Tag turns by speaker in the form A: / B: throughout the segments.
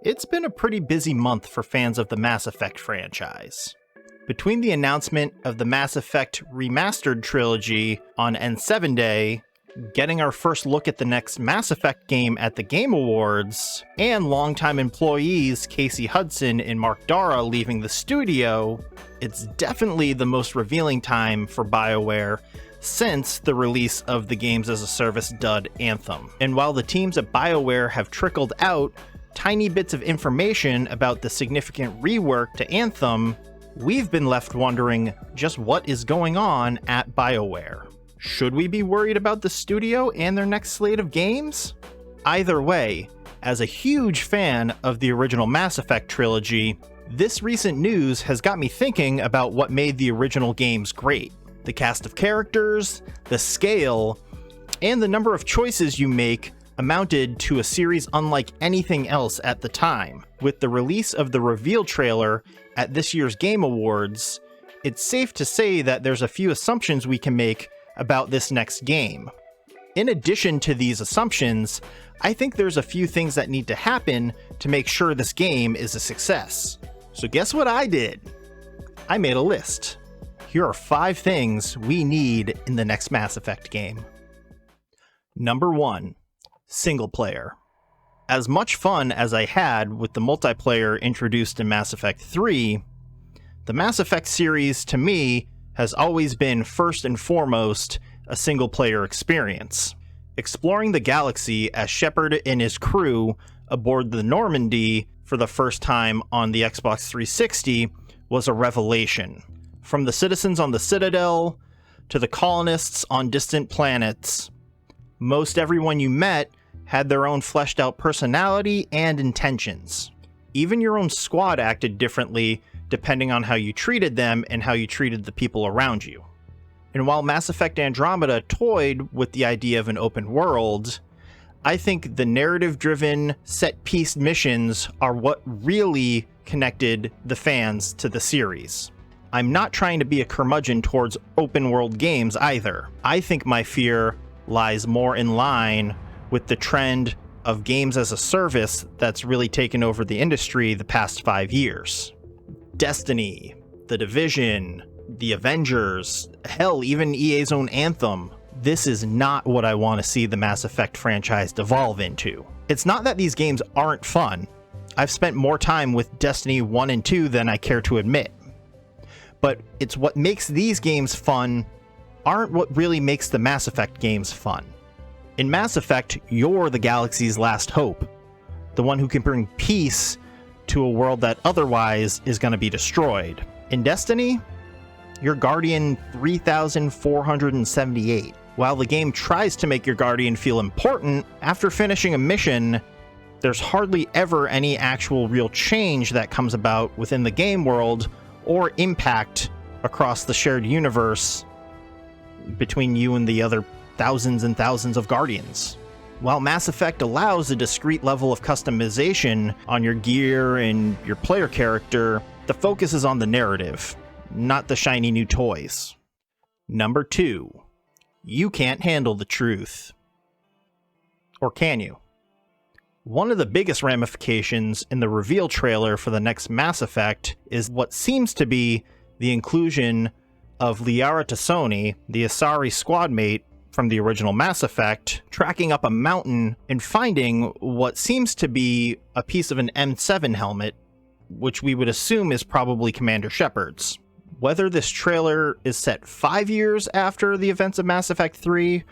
A: It's been a pretty busy month for fans of the Mass Effect franchise. Between the announcement of the Mass Effect Remastered trilogy on N7 Day, getting our first look at the next Mass Effect game at the Game Awards, and longtime employees Casey Hudson and Mark Dara leaving the studio, it's definitely the most revealing time for BioWare since the release of the Games as a Service dud Anthem. And while the teams at BioWare have trickled out tiny bits of information about the significant rework to Anthem, we've been left wondering just what is going on at BioWare. Should we be worried about the studio and their next slate of games? Either way, as a huge fan of the original Mass Effect trilogy, this recent news has got me thinking about what made the original games great. The cast of characters, the scale, and the number of choices you make amounted to a series unlike anything else at the time. With the release of the reveal trailer at this year's Game Awards, it's safe to say that there's a few assumptions we can make about this next game. In addition to these assumptions, I think there's a few things that need to happen to make sure this game is a success. So guess what I did? I made a list. Here are 5 things we need in the next Mass Effect game. Number 1. Single player. As much fun as I had with the multiplayer introduced in Mass Effect 3, the Mass Effect series to me has always been first and foremost a single player experience. Exploring the galaxy as Shepard and his crew aboard the Normandy for the first time on the Xbox 360 was a revelation. From the citizens on the Citadel to the colonists on distant planets, most everyone you met had their own fleshed out personality and intentions. Even your own squad acted differently depending on how you treated them and how you treated the people around you. And while Mass Effect Andromeda toyed with the idea of an open world, I think the narrative-driven, set-piece missions are what really connected the fans to the series. I'm not trying to be a curmudgeon towards open-world games either. I think my fear lies more in line with the trend of games as a service that's really taken over the industry the past 5 years. Destiny, The Division, The Avengers, hell, even EA's own Anthem. This is not what I want to see the Mass Effect franchise devolve into. It's not that these games aren't fun. I've spent more time with Destiny 1 and 2 than I care to admit. But it's what makes these games fun aren't what really makes the Mass Effect games fun. In Mass Effect, you're the galaxy's last hope, the one who can bring peace to a world that otherwise is going to be destroyed. In Destiny, you're Guardian 3478. While the game tries to make your Guardian feel important, after finishing a mission, there's hardly ever any actual real change that comes about within the game world or impact across the shared universe between you and the other thousands and thousands of Guardians. While Mass Effect allows a discrete level of customization on your gear and your player character, the focus is on the narrative, not the shiny new toys. Number 2. You can't handle the truth. Or can you? One of the biggest ramifications in the reveal trailer for the next Mass Effect is what seems to be the inclusion of Liara T'Soni, the Asari squad mate from the original Mass Effect, tracking up a mountain and finding what seems to be a piece of an M7 helmet, which we would assume is probably Commander Shepard's. Whether this trailer is set 5 years after the events of Mass Effect 3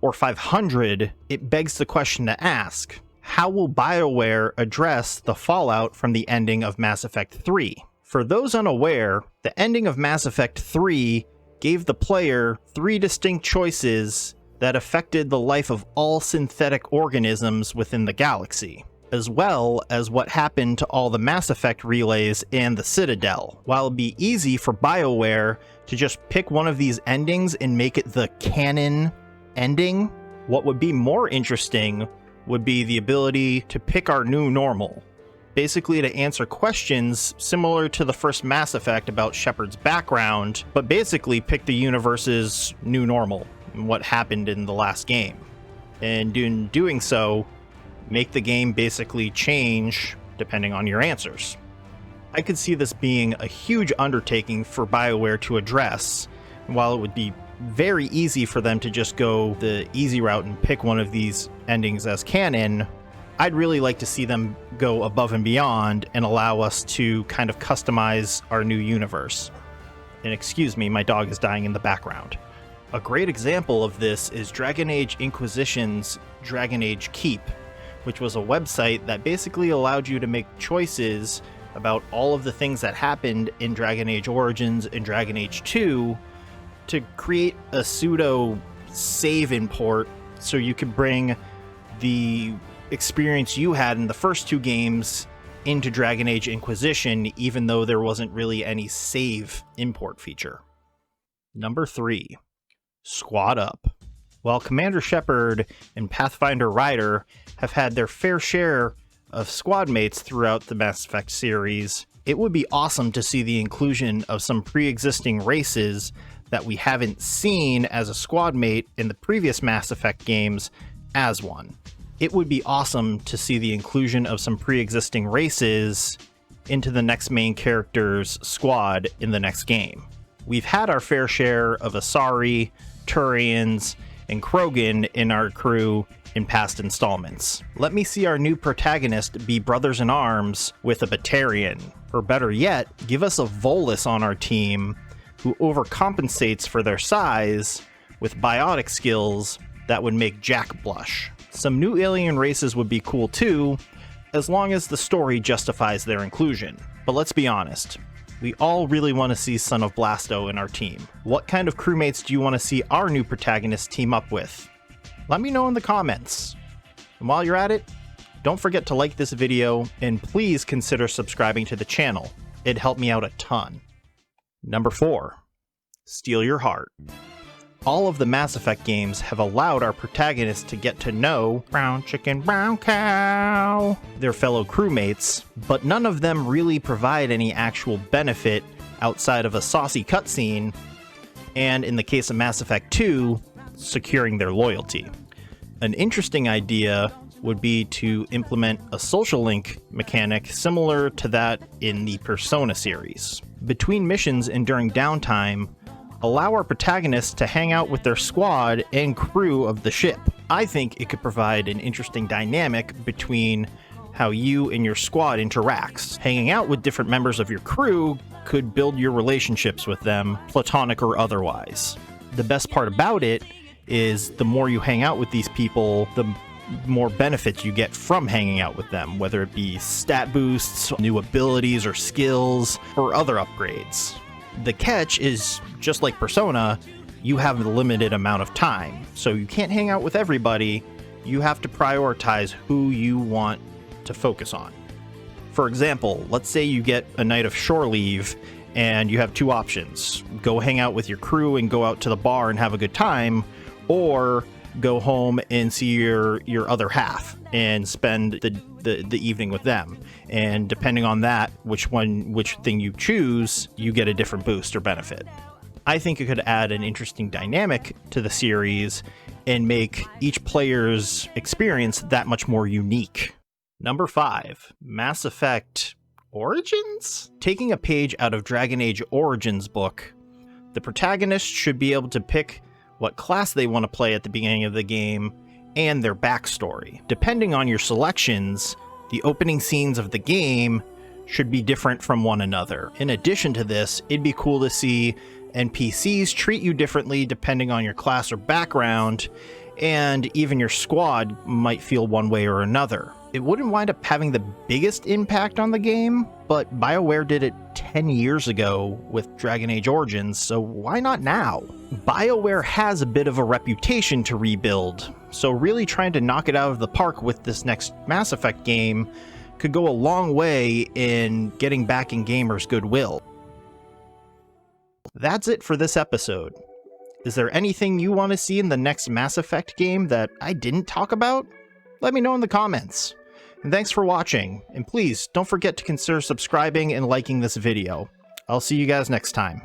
A: or 500, it begs the question to ask: how will BioWare address the fallout from the ending of Mass Effect 3? For those unaware, the ending of Mass Effect 3 gave the player 3 distinct choices that affected the life of all synthetic organisms within the galaxy, as well as what happened to all the Mass Effect relays and the Citadel. While it'd be easy for BioWare to just pick one of these endings and make it the canon ending, what would be more interesting would be the ability to pick our new normal. Basically to answer questions similar to the first Mass Effect about Shepard's background, but basically pick the universe's new normal and what happened in the last game. And in doing so, make the game basically change depending on your answers. I could see this being a huge undertaking for BioWare to address, and while it would be very easy for them to just go the easy route and pick one of these endings as canon, I'd really like to see them go above and beyond and allow us to kind of customize our new universe. And excuse me, my dog is dying in the background. A great example of this is Dragon Age Inquisition's Dragon Age Keep, which was a website that basically allowed you to make choices about all of the things that happened in Dragon Age Origins and Dragon Age 2 to create a pseudo save import so you could bring the experience you had in the first two games into Dragon Age Inquisition, even though there wasn't really any save import feature. Number 3, Squad Up. While Commander Shepard and Pathfinder Ryder have had their fair share of squad mates throughout the Mass Effect series, it would be awesome to see the inclusion of some pre-existing races that we haven't seen as a squad mate in the previous Mass Effect games as one. It would be awesome to see the inclusion of some pre-existing races into the next main character's squad in the next game. We've had our fair share of Asari, Turians, and Krogan in our crew in past installments. Let me see our new protagonist be brothers in arms with a Batarian, or better yet, give us a Volus on our team who overcompensates for their size with biotic skills that would make Jack blush. Some new alien races would be cool too, as long as the story justifies their inclusion. But let's be honest, we all really want to see Son of Blasto in our team. What kind of crewmates do you want to see our new protagonist team up with? Let me know in the comments. And while you're at it, don't forget to like this video and please consider subscribing to the channel. It'd help me out a ton. Number 4, Steal Your Heart. All of the Mass Effect games have allowed our protagonists to get to know brown chicken, brown cow, their fellow crewmates, but none of them really provide any actual benefit outside of a saucy cutscene, and in the case of Mass Effect 2, securing their loyalty. An interesting idea would be to implement a social link mechanic similar to that in the Persona series. Between missions and during downtime, allow our protagonists to hang out with their squad and crew of the ship. I think it could provide an interesting dynamic between how you and your squad interacts. Hanging out with different members of your crew could build your relationships with them, platonic or otherwise. The best part about it is the more you hang out with these people, the more benefits you get from hanging out with them, whether it be stat boosts, new abilities or skills, or other upgrades. The catch is, just like Persona, you have a limited amount of time, so you can't hang out with everybody. You have to prioritize who you want to focus on. For example, let's say you get a night of shore leave and you have two options. Go hang out with your crew and go out to the bar and have a good time, or go home and see your other half and spend the evening with them. And depending on that, which thing you choose, you get a different boost or benefit. I think it could add an interesting dynamic to the series and make each player's experience that much more unique. Number 5, Mass Effect Origins? Taking a page out of Dragon Age Origins book, the protagonist should be able to pick what class they want to play at the beginning of the game and their backstory. Depending on your selections, the opening scenes of the game should be different from one another. In addition to this, it'd be cool to see NPCs treat you differently depending on your class or background, and even your squad might feel one way or another. It wouldn't wind up having the biggest impact on the game, but BioWare did it 10 years ago with Dragon Age Origins, so why not now? BioWare has a bit of a reputation to rebuild, so really trying to knock it out of the park with this next Mass Effect game could go a long way in getting back in gamers' goodwill. That's it for this episode. Is there anything you want to see in the next Mass Effect game that I didn't talk about? Let me know in the comments. And thanks for watching, and please don't forget to consider subscribing and liking this video. I'll see you guys next time.